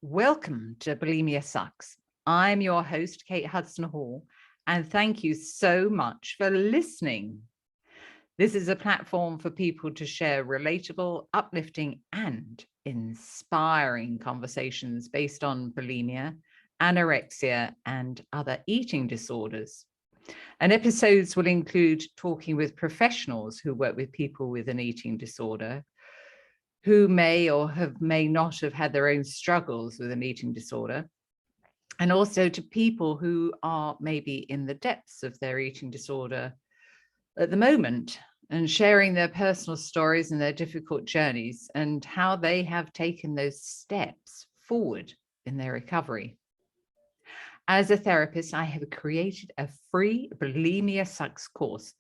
Welcome to Bulimia Sucks. I'm your host, Kate Hudson Hall, and thank you so much for listening. This is a platform for people to share relatable, uplifting, and inspiring conversations based on bulimia, anorexia, and other eating disorders. And episodes will include talking with professionals who work with people with an eating disorder, who may not have had their own struggles with an eating disorder, and also to people who are maybe in the depths of their eating disorder at the moment and sharing their personal stories and their difficult journeys and how they have taken those steps forward in their recovery. As a therapist, I have created a free Bulimia Sucks course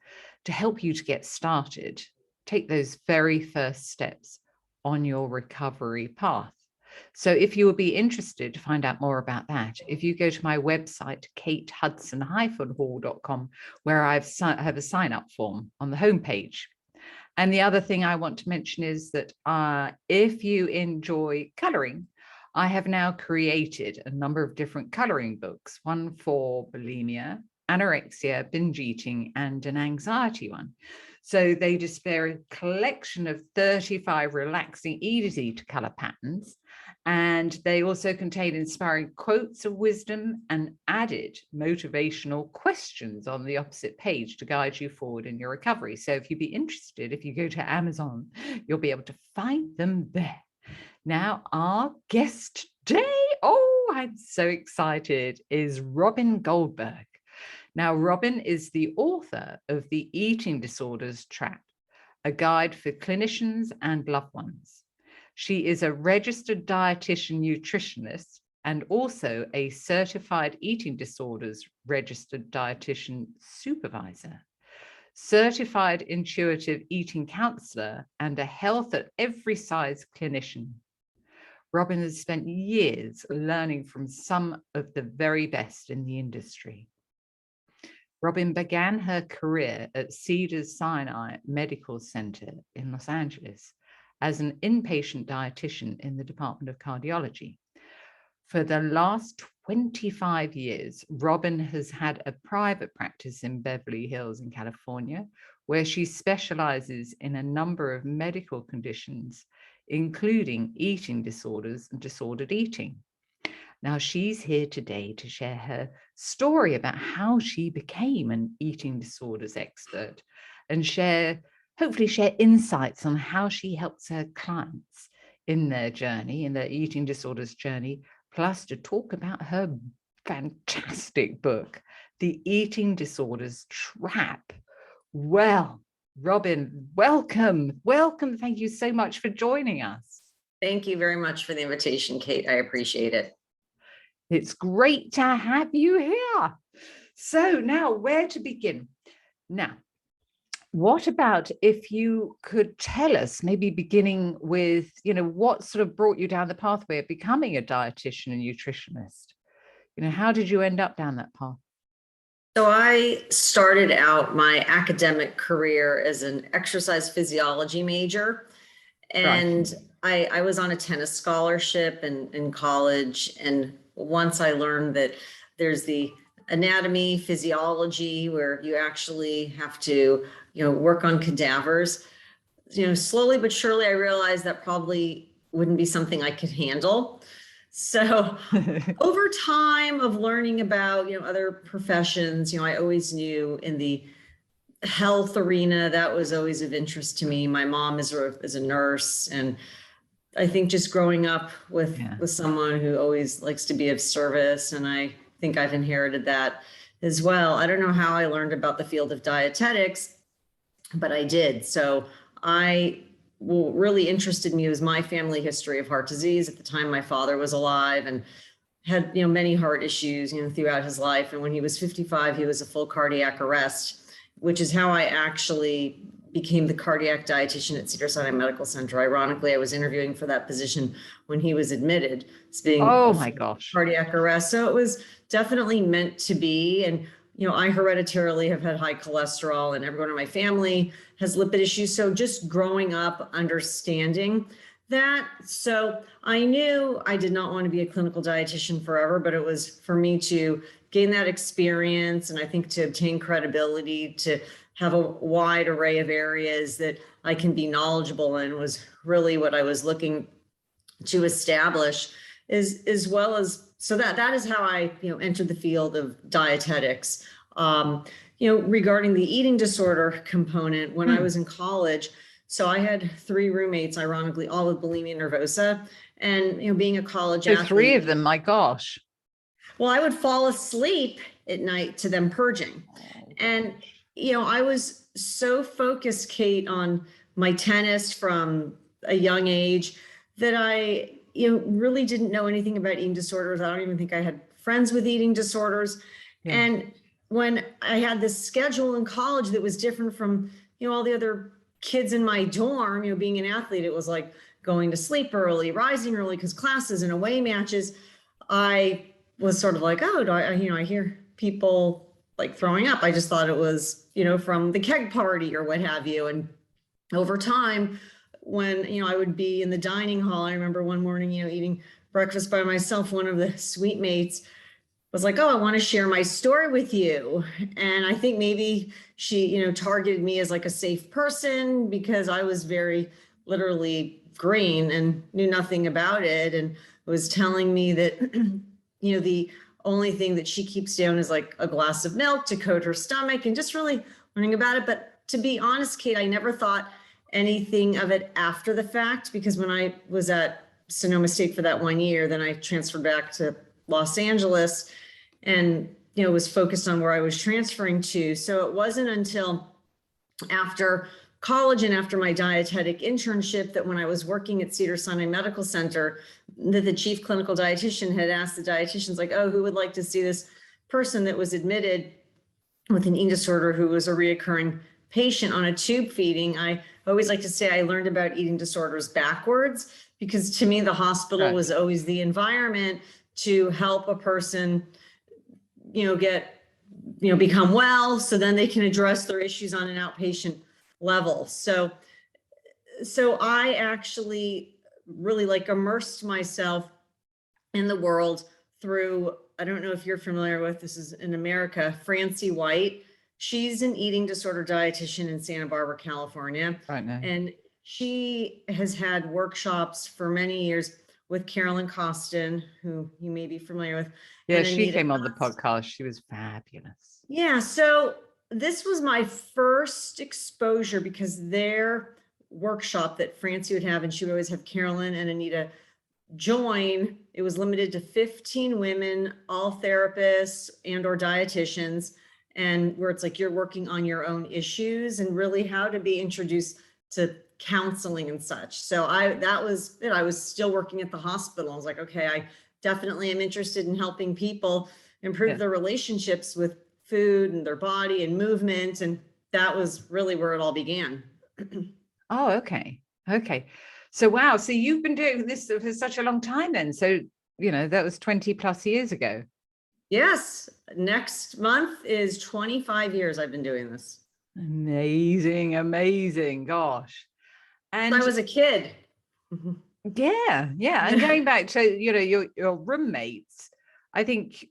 to help you to get started, take those very first steps on your recovery path. So if you would be interested to find out more about that, if you go to my website, katehudson-hall.com, where I have a sign-up form on the homepage. And the other thing I want to mention is that if you enjoy coloring, I have now created a number of different coloring books, one for bulimia, anorexia, binge eating, and an anxiety one. So they display a collection of 35 relaxing, easy to color patterns. And they also contain inspiring quotes of wisdom and added motivational questions on the opposite page to guide you forward in your recovery. So if you'd be interested, if you go to Amazon, you'll be able to find them there. Now, our guest today, I'm so excited, is Robyn Goldberg. Now, Robyn is the author of The Eating Disorders Trap, a guide for clinicians and loved ones. She is a registered dietitian nutritionist and also a certified eating disorders registered dietitian supervisor, certified intuitive eating counselor, and a health at every size clinician. Robyn has spent years learning from some of the very best in the industry. Robyn began her career at Cedars-Sinai Medical Center in Los Angeles as an inpatient dietitian in the Department of Cardiology. For the last 25 years, Robyn has had a private practice in Beverly Hills in California, where she specializes in a number of medical conditions, including eating disorders and disordered eating. Now, she's here today to share her story about how she became an eating disorders expert and hopefully share insights on how she helps her clients in their journey, in their eating disorders journey, plus to talk about her fantastic book, The Eating Disorders Trap. Well, Robyn, welcome. Welcome. Thank you so much for joining us. Thank you very much for the invitation, Kate. I appreciate it. It's great to have you here. So now, where to begin? Now, what about if you could tell us, maybe beginning with, what sort of brought you down the pathway of becoming a dietitian and nutritionist? How did you end up down that path? So I started out my academic career as an exercise physiology major. And right. I was on a tennis scholarship in college. And once I learned that there's the anatomy, physiology, where you actually have to, work on cadavers, slowly but surely I realized that probably wouldn't be something I could handle. So over time of learning about, other professions, I always knew in the health arena, that was always of interest to me. My mom is a nurse, and I think just growing up with someone who always likes to be of service, and I think I've inherited that as well. I don't know how I learned about the field of dietetics, but I did. So what really interested me was my family history of heart disease. At the time, my father was alive and had, many heart issues, throughout his life. And when he was 55, he was a full cardiac arrest, which is how I actually became the cardiac dietitian at Cedars-Sinai Medical Center. Ironically, I was interviewing for that position when he was admitted as being cardiac arrest. So it was definitely meant to be. And, I hereditarily have had high cholesterol, and everyone in my family has lipid issues. So just growing up, understanding So I knew I did not want to be a clinical dietitian forever, but it was for me to gain that experience. And I think to obtain credibility, to have a wide array of areas that I can be knowledgeable in was really what I was looking to establish, as well as, so that is how I, entered the field of dietetics. Regarding the eating disorder component, when I was in college, so I had 3 roommates, ironically, all with bulimia nervosa, and, being a college athlete. 3 of them, my gosh. Well, I would fall asleep at night to them purging. And, I was so focused, Kate, on my tennis from a young age that I, really didn't know anything about eating disorders. I don't even think I had friends with eating disorders. Yeah. And when I had this schedule in college that was different from, all the other kids in my dorm, being an athlete, it was like going to sleep early, rising early because classes and away matches. I was sort of like, oh, I hear people like throwing up. I just thought it was, from the keg party or what have you. And over time, when, I would be in the dining hall, I remember one morning, eating breakfast by myself, one of the suite mates was like, oh, I want to share my story with you. And I think maybe she, targeted me as like a safe person because I was very literally green and knew nothing about it, and was telling me that, the only thing that she keeps down is like a glass of milk to coat her stomach, and just really learning about it. But to be honest, Kate, I never thought anything of it after the fact, because when I was at Sonoma State for that 1 year, then I transferred back to Los Angeles and, was focused on where I was transferring to. So it wasn't until after college and after my dietetic internship that when I was working at Cedars-Sinai Medical Center, that the chief clinical dietitian had asked the dietitians like, oh, who would like to see this person that was admitted with an eating disorder who was a reoccurring patient on a tube feeding. I always like to say I learned about eating disorders backwards, because to me, the hospital was always the environment to help a person, become well, so then they can address their issues on an outpatient level. So I actually really immersed myself in the world through, I don't know if you're familiar with, this is in America, Francie White. She's an eating disorder dietitian in Santa Barbara, California. Right now. And she has had workshops for many years with Carolyn Costin, who you may be familiar with. Yeah, she came on the podcast. She was fabulous. Yeah, so this was my first exposure, because their workshop that Francie would have, and she would always have Carolyn and Anita join, it was limited to 15 women, all therapists and or dietitians, and where it's like you're working on your own issues and really how to be introduced to counseling and such. So that was it. I was still working at the hospital. I was like, okay, I definitely am interested in helping people improve their relationships with food and their body and movement. And that was really where it all began. Oh, okay. Okay. So, wow. So you've been doing this for such a long time then. So, that was 20 plus years ago. Yes. Next month is 25 years I've been doing this. Amazing. Amazing. Gosh. And I was a kid. Yeah. Yeah. And going back to, your roommates, I think,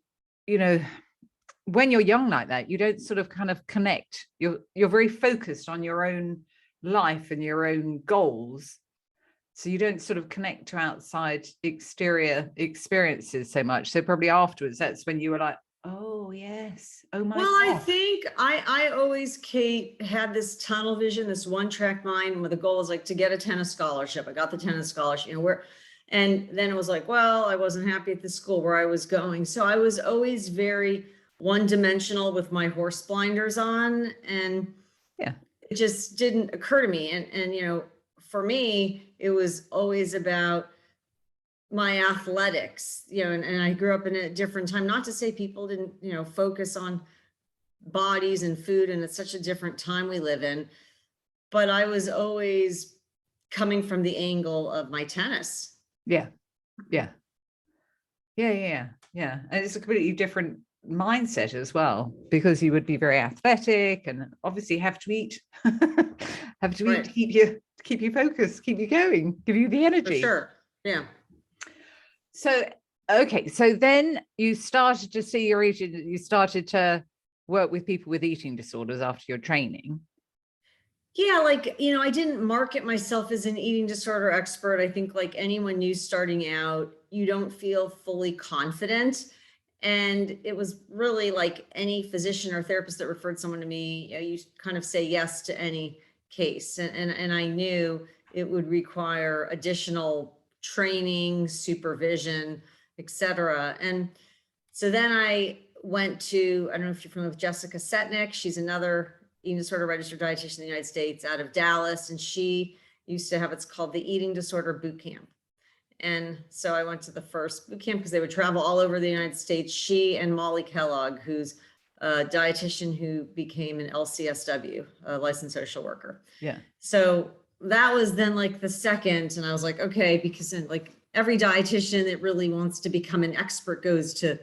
when you're young like that, you don't sort of kind of connect. You're very focused on your own life and your own goals. So you don't sort of connect to outside exterior experiences so much. So probably afterwards, that's when you were like, oh, yes. Oh, my God. I think I always, Kate, had this tunnel vision, this one track mind, where the goal was like to get a tennis scholarship. I got the tennis scholarship, and then it was like, well, I wasn't happy at the school where I was going. So I was always very one-dimensional with my horse blinders on. And it just didn't occur to me. And for me, it was always about my athletics, and I grew up in a different time, not to say people didn't, focus on bodies and food, and it's such a different time we live in, but I was always coming from the angle of my tennis. Yeah. And it's a completely different mindset as well, because you would be very athletic and obviously have to eat, have to eat to keep you focused, keep you going, give you the energy. For sure. Yeah. So, okay. So then you started to see your eating, you started to work with people with eating disorders after your training. Yeah, like, I didn't market myself as an eating disorder expert. I think like anyone new starting out, you don't feel fully confident. And it was really like any physician or therapist that referred someone to me, you kind of say yes to any case. And I knew it would require additional training, supervision, et cetera. And so then I went to, I don't know if you're familiar with Jessica Setnick. She's another eating disorder registered dietitian in the United States out of Dallas. And she used to have, it's called the Eating Disorder Boot Camp. And so I went to the first boot camp because they would travel all over the United States. She and Molly Kellogg, who's a dietitian who became an LCSW, a licensed social worker. Yeah. So that was then like the second. And I was like, okay, because then like every dietitian that really wants to become an expert goes to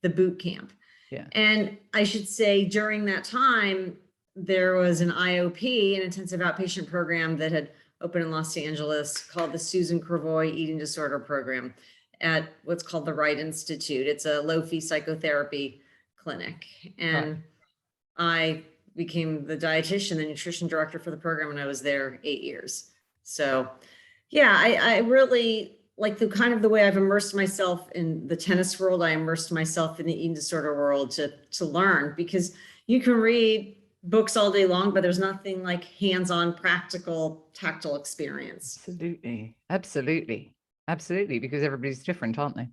the boot camp. Yeah. And I should say during that time, there was an IOP, an intensive outpatient program that had opened in Los Angeles called the Susan Cravoy Eating Disorder Program at what's called the Wright Institute. It's a low-fee psychotherapy clinic. And I became the dietitian, the nutrition director for the program, and I was there 8 years. So yeah, I really like the way I've immersed myself in the tennis world. I immersed myself in the eating disorder world to learn, because you can read books all day long, but there's nothing like hands-on, practical, tactile experience. Absolutely, because everybody's different, aren't they?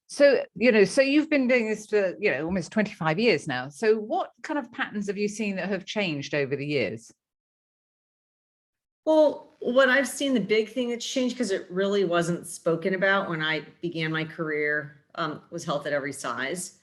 So, so you've been doing this for, almost 25 years now. So what kind of patterns have you seen that have changed over the years? Well, what I've seen, the big thing that's changed, because it really wasn't spoken about when I began my career, was health at every size.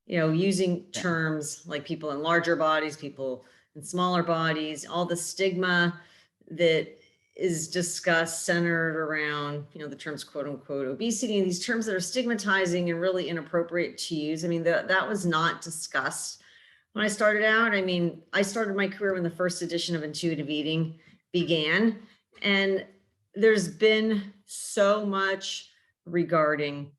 Using terms like people in larger bodies, people in smaller bodies, all the stigma that is discussed centered around, the terms quote unquote obesity, and these terms that are stigmatizing and really inappropriate to use. I mean, that was not discussed when I started out. I mean, I started my career when the first edition of Intuitive Eating began, and there's been so much regarding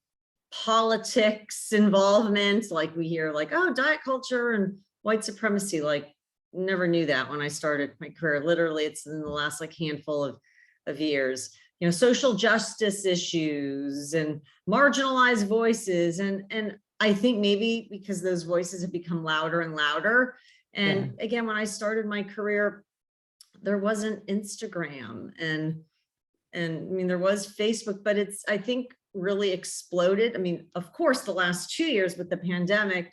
politics involvement. Like we hear like, oh, diet culture and white supremacy. Like, never knew that when I started my career. Literally, it's in the last like handful of years. Social justice issues and marginalized voices. And I think maybe because those voices have become louder and louder. And again, when I started my career, there wasn't Instagram and I mean, there was Facebook, but it's, I think, really exploded. I mean, of course, the last 2 years with the pandemic,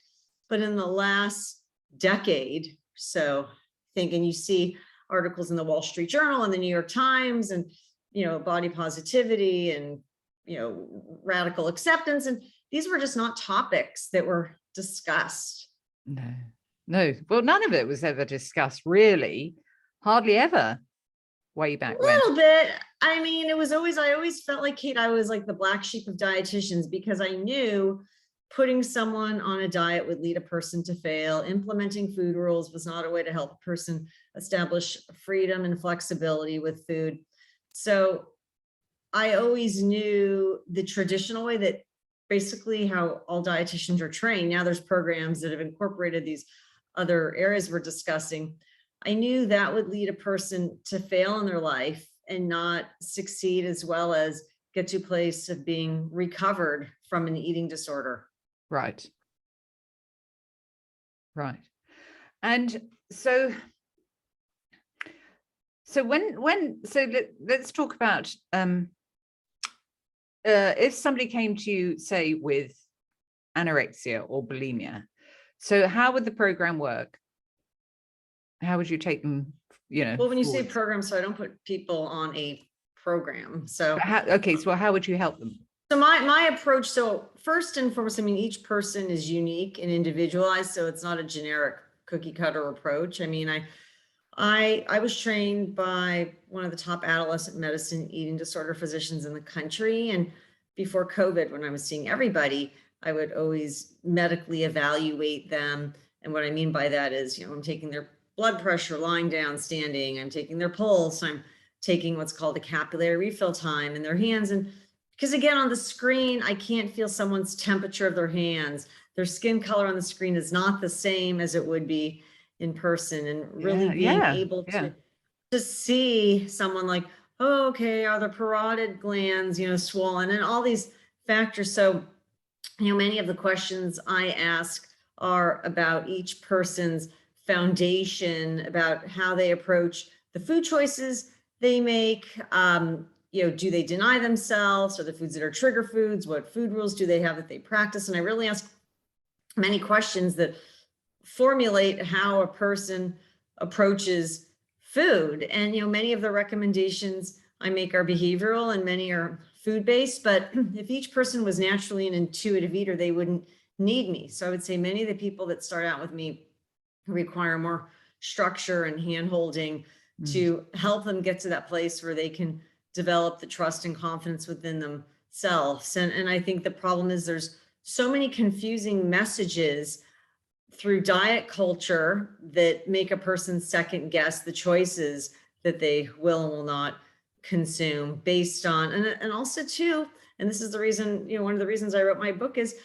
but in the last decade. So I think, and you see articles in the Wall Street Journal and the New York Times and, body positivity and, radical acceptance. And these were just not topics that were discussed. No. Well, none of it was ever discussed, really. Hardly ever. Way back when. A little bit. I mean, I always felt like, Kate, I was like the black sheep of dietitians, because I knew putting someone on a diet would lead a person to fail. Implementing food rules was not a way to help a person establish freedom and flexibility with food. So I always knew the traditional way, that basically how all dietitians are trained. Now there's programs that have incorporated these other areas we're discussing. I knew that would lead a person to fail in their life and not succeed, as well as get to a place of being recovered from an eating disorder. Right. And so let's talk about, if somebody came to you, say, with anorexia or bulimia, so how would the program work? How would you take them, Well, when you say program, so I don't put people on a program. So so how would you help them? So my approach, so first and foremost, I mean, each person is unique and individualized, so it's not a generic cookie cutter approach. I mean, I was trained by one of the top adolescent medicine eating disorder physicians in the country. And before COVID, when I was seeing everybody, I would always medically evaluate them. And what I mean by that is, I'm taking their blood pressure, lying down, standing, I'm taking their pulse, I'm taking what's called a capillary refill time in their hands. And because again, on the screen, I can't feel someone's temperature of their hands. Their skin color on the screen is not the same as it would be in person, and really being able to see someone like, oh, okay, are the parotid glands, swollen, and all these factors. So, many of the questions I ask are about each person's foundation, about how they approach the food choices they make. Do they deny themselves, or the foods that are trigger foods? What food rules do they have that they practice? And I really ask many questions that formulate how a person approaches food. And, many of the recommendations I make are behavioral and many are food-based, but if each person was naturally an intuitive eater, they wouldn't need me. So I would say many of the people that start out with me require more structure and hand-holding to help them get to that place where they can develop the trust and confidence within themselves. And I think the problem is there's so many confusing messages through diet culture that make a person second guess the choices that they will and will not consume based on, and also too, and this is the reason, one of the reasons I wrote my book is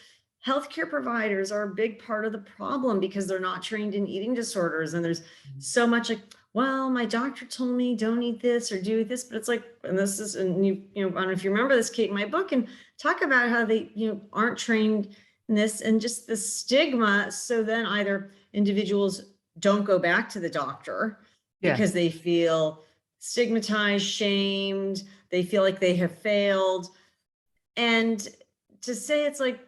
healthcare providers are a big part of the problem, because they're not trained in eating disorders. And there's so much like, well, my doctor told me don't eat this or do this, but it's like, and this is, and I don't know if you remember this, Kate, in my book, and talk about how they, aren't trained in this, and just the stigma. So then either individuals don't go back to the doctor because they feel stigmatized, shamed, they feel like they have failed. And to say, it's like,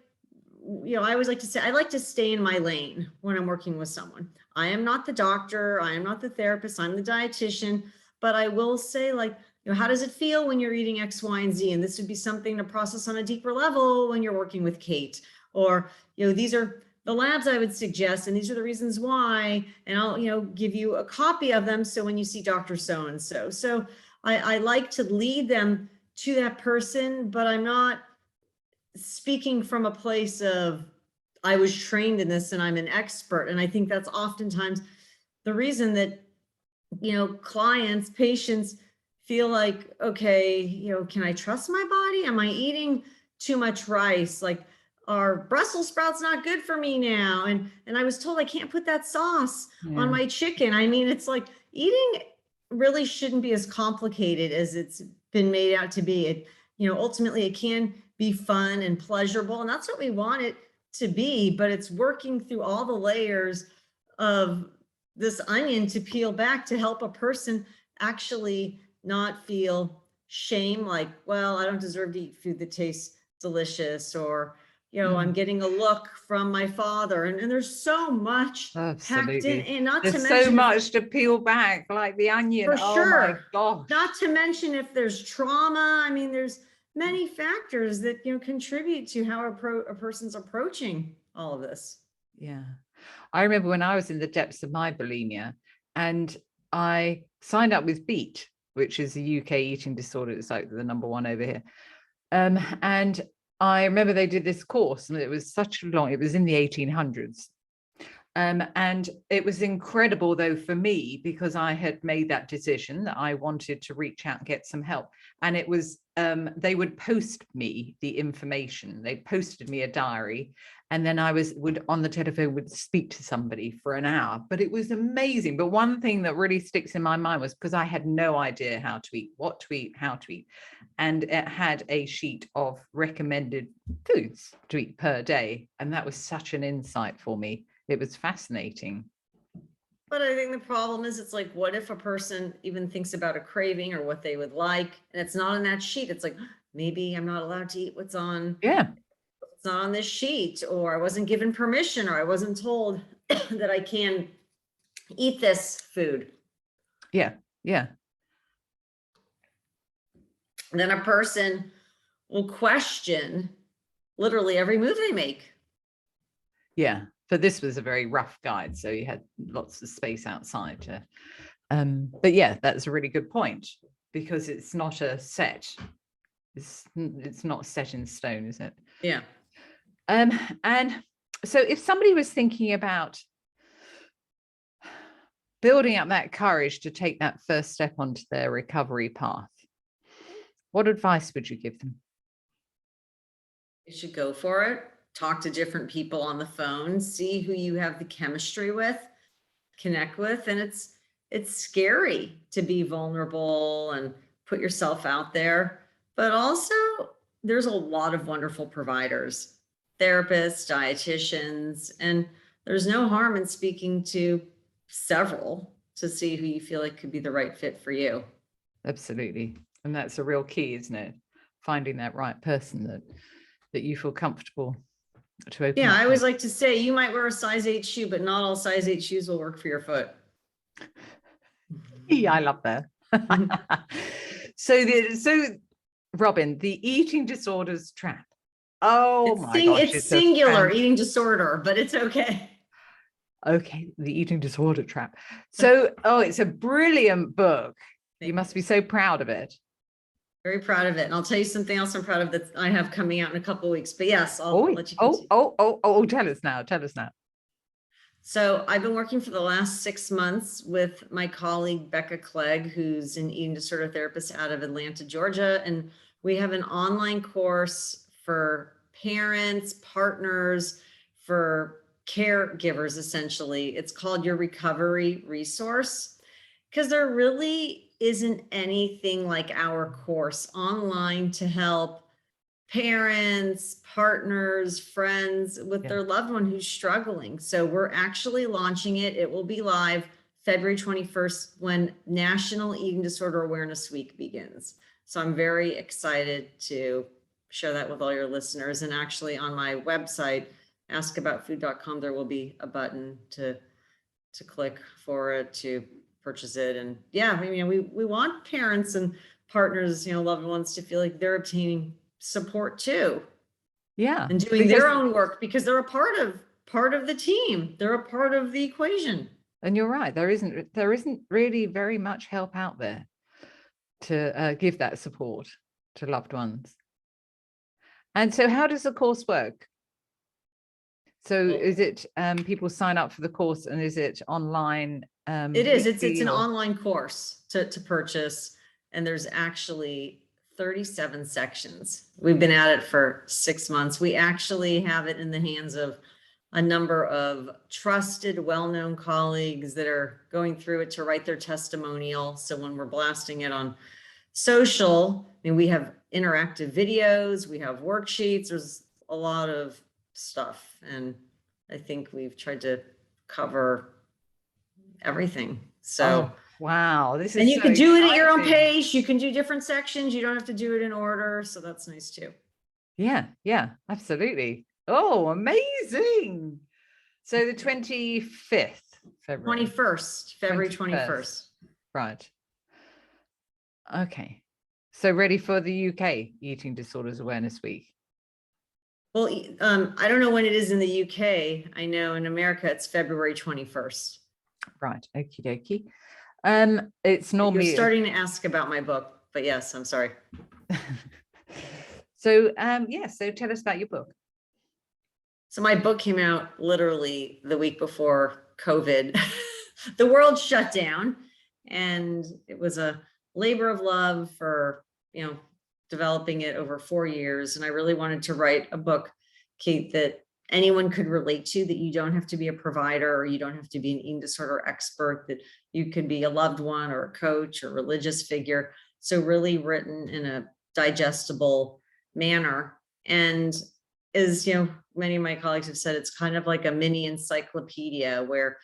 I always like to say, I like to stay in my lane when I'm working with someone. I am not the doctor, I am not the therapist, I'm the dietitian, but I will say, like, how does it feel when you're eating X, Y, and Z? And this would be something to process on a deeper level when you're working with Kate. Or, these are the labs I would suggest, and these are the reasons why, and I'll, give you a copy of them. So when you see Dr. So-and-so, so I like to lead them to that person, but I'm not speaking from a place of, I was trained in this and I'm an expert. And I think that's oftentimes the reason that, clients, patients feel like, okay, can I trust my body? Am I eating too much rice? Like, are Brussels sprouts not good for me now? And I was told I can't put that sauce on my chicken. I mean, it's like, eating really shouldn't be as complicated as it's been made out to be. It, ultimately it can be fun and pleasurable, and that's what we want it to be, but it's working through all the layers of this onion to peel back to help a person actually not feel shame, like, well, I don't deserve to eat food that tastes delicious, or, I'm getting a look from my father. And there's so much packed in, and not there's to mention so much to peel back, like the onion. For sure. My gosh. Not to mention if there's trauma. I mean, there's many factors that, contribute to how a person's approaching all of this. Yeah. I remember when I was in the depths of my bulimia, and I signed up with Beat, which is a UK eating disorder. It's like the #1 over here. And I remember they did this course, and it was it was in the 1800s. And it was incredible, though, for me, because I had made that decision that I wanted to reach out and get some help. And it was, they would post me the information. They posted me a diary, and then I would on the telephone would speak to somebody for an hour. But it was amazing. But one thing that really sticks in my mind was because I had no idea how to eat, what to eat, how to eat. And it had a sheet of recommended foods to eat per day. And that was such an insight for me. It was fascinating. But I think the problem is, it's like, what if a person even thinks about a craving or what they would like, and it's not on that sheet? It's like, maybe I'm not allowed to eat what's on. It's not on this sheet, or I wasn't given permission, or I wasn't told that I can eat this food. Yeah. Then a person will question literally every move they make. Yeah. But this was a very rough guide, so you had lots of space outside to, but yeah, that's a really good point, because it's not a set, it's not set in stone, is it? Yeah. And so if somebody was thinking about building up that courage to take that first step onto their recovery path, what advice would you give them? You should go for it. Talk to different people on the phone, see who you have the chemistry with, connect with. And it's scary to be vulnerable and put yourself out there, but also there's a lot of wonderful providers, therapists, dietitians, and there's no harm in speaking to several to see who you feel like could be the right fit for you. Absolutely. And that's a real key, isn't it? Finding that right person that you feel comfortable to open up. I always like to say, you might wear a size 8 shoe, but not all size 8 shoes will work for your foot. Yeah, I love that. So Robyn, the eating disorders trap. Oh my gosh, it's singular eating disorder, but it's okay. Okay, the eating disorder trap. So, it's a brilliant book. You must be so proud of it. Very proud of it. And I'll tell you something else I'm proud of that I have coming out in a couple of weeks. But yes, I'll let you continue. Tell us now. Tell us now. So I've been working for the last 6 months with my colleague, Becca Clegg, who's an eating disorder therapist out of Atlanta, Georgia. And we have an online course for parents, partners, for caregivers, essentially. It's called Your Recovery Resource, because there really isn't anything like our course online to help parents, partners, friends with their loved one who's struggling. So we're actually launching it. It will be live February 21st when National Eating Disorder Awareness Week begins. So I'm very excited to share that with all your listeners. And actually on my website, askaboutfood.com, there will be a button to click for it, to purchase it. And we want parents and partners, loved ones, to feel like they're obtaining support too. Yeah. And doing their own work, because they're a part of the team. They're a part of the equation. And you're right. There isn't really very much help out there to give that support to loved ones. And so how does the course work? So is it people sign up for the course, and is it online? It is. It's an online course to purchase. And there's actually 37 sections. We've been at it for 6 months. We actually have it in the hands of a number of trusted, well-known colleagues that are going through it to write their testimonial. So when we're blasting it on social, we have interactive videos, we have worksheets, there's a lot of stuff. And I think we've tried to cover everyting. So wow, this is and you can do it at your own pace. You can do different sections. You don't have to do it in order. So that's nice too. Yeah, absolutely. Oh, amazing. So the 25th February. 21st, February 21st. Right. Okay. So ready for the UK Eating Disorders Awareness Week? Well, I don't know when it is in the UK. I know in America it's February 21st. Right. Okie dokie. It's normally You're starting to ask about my book, but yes, I'm sorry. So so tell us about your book. So my book came out literally the week before COVID. The world shut down, and it was a labor of love for, developing it over 4 years. And I really wanted to write a book, Kate, that anyone could relate to, that you don't have to be a provider, or you don't have to be an eating disorder expert, that you could be a loved one or a coach or religious figure. So really written in a digestible manner. And as many of my colleagues have said, it's kind of like a mini encyclopedia where,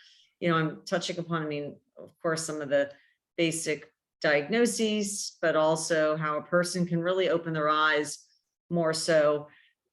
I'm touching upon, of course, some of the basic diagnoses, but also how a person can really open their eyes more so.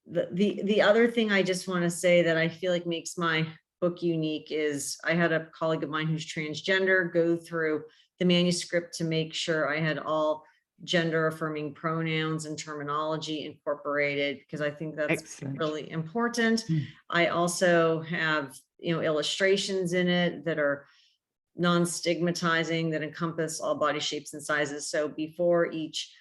The other thing I just want to say that I feel like makes my book unique is I had a colleague of mine who's transgender go through the manuscript to make sure I had all gender affirming pronouns and terminology incorporated, because I think that's excellent. Really important. I also have, illustrations in it that are non-stigmatizing, that encompass all body shapes and sizes. So before each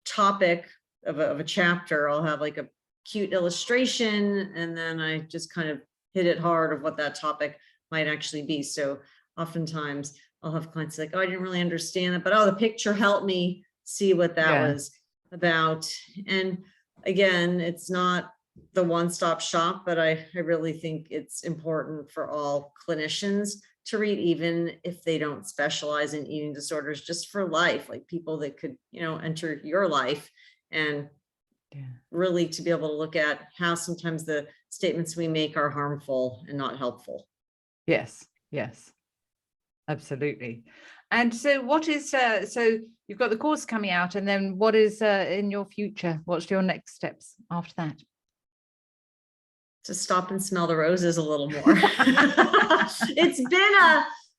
topic of a chapter, I'll have like a cute illustration, and then I just kind of hit it hard of what that topic might actually be. So oftentimes I'll have clients like, oh, I didn't really understand it, but oh, the picture helped me see what that was about. And again, it's not the one-stop shop, but I really think it's important for all clinicians to read, even if they don't specialize in eating disorders, just for life, like people that could, enter your life, and really to be able to look at how sometimes the statements we make are harmful and not helpful. Yes, absolutely. And so what is, so you've got the course coming out, and then what is in your future? What's your next steps after that? To stop and smell the roses a little more.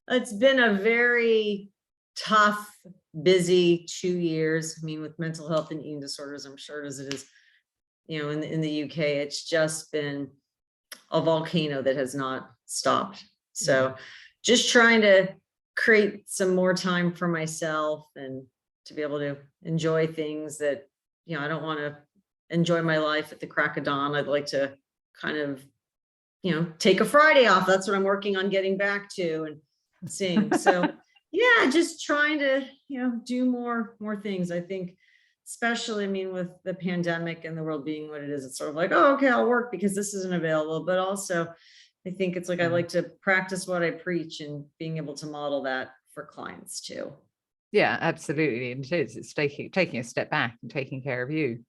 It's been a very tough, busy 2 years. I mean, with mental health and eating disorders, I'm sure as it is, in the UK, it's just been a volcano that has not stopped. So just trying to create some more time for myself and to be able to enjoy things that, I don't want to enjoy my life at the crack of dawn. I'd like to kind of, take a Friday off. That's what I'm working on getting back to and seeing. So yeah, just trying to, do more things. I think, especially, I mean, with the pandemic and the world being what it is, it's sort of like, oh, okay, I'll work because this isn't available. But also I think it's like, I like to practice what I preach, and being able to model that for clients too. Yeah, absolutely. And it's taking a step back and taking care of you.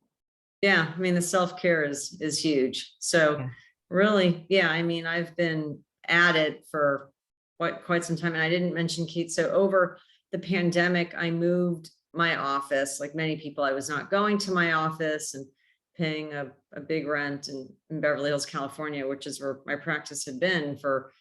Yeah, I mean, the self-care is huge. So really, I mean, I've been at it for quite some time. And I didn't mention, Kate, so over the pandemic, I moved my office. Like many people, I was not going to my office and paying a big rent in Beverly Hills, California, which is where my practice had been for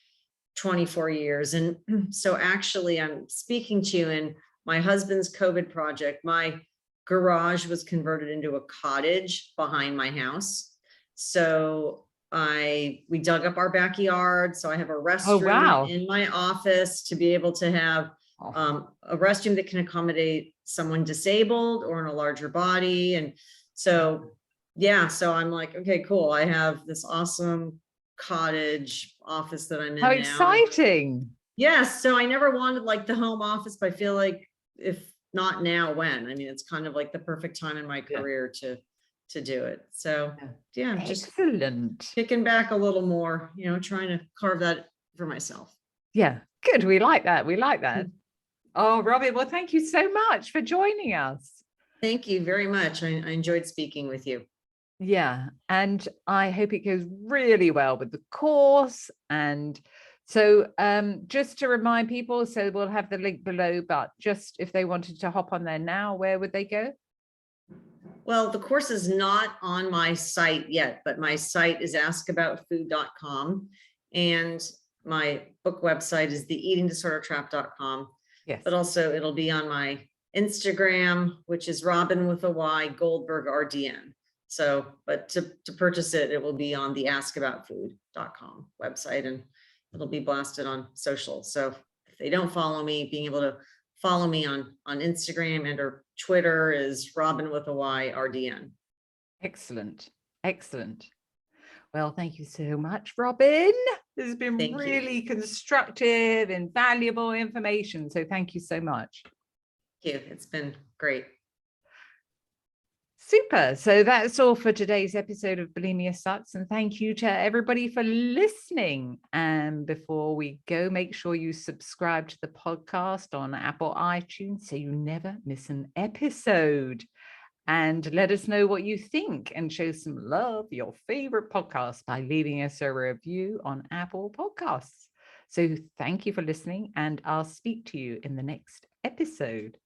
24 years. And so actually I'm speaking to you in my husband's COVID project. My garage was converted into a cottage behind my house. So we dug up our backyard. So I have a restroom in my office to be able to have a restroom that can accommodate someone disabled or in a larger body. And so, so I'm like, okay, cool. I have this awesome cottage office that I'm in now. How exciting. Yes. So I never wanted like the home office, but I feel like if not now, when? I mean, it's kind of like the perfect time in my career to do it. So just excellent. kicking back a little more, trying to carve that for myself. Yeah, good. We like that. Oh, Robyn, well, thank you so much for joining us. Thank you very much. I enjoyed speaking with you. Yeah, and I hope it goes really well with the course. And so just to remind people, so we'll have the link below, but just if they wanted to hop on there now, where would they go? Well, the course is not on my site yet, but my site is askaboutfood.com, and my book website is theeatingdisordertrap.com. Yes. But also it'll be on my Instagram, which is Robyn with a Y, Goldberg RDN. So, but to purchase it, it will be on the askaboutfood.com website, and it'll be blasted on social. So if they don't follow me, being able to follow me on Instagram and or Twitter is Robyn with a Y RDN. Excellent. Well, thank you so much, Robyn. This has been really constructive and valuable information. So thank you so much. Thank you. It's been great. Super. So that's all for today's episode of Bulimia Sucks. And thank you to everybody for listening. And before we go, make sure you subscribe to the podcast on Apple iTunes so you never miss an episode. And let us know what you think and show some love, your favorite podcast, by leaving us a review on Apple Podcasts. So thank you for listening, and I'll speak to you in the next episode.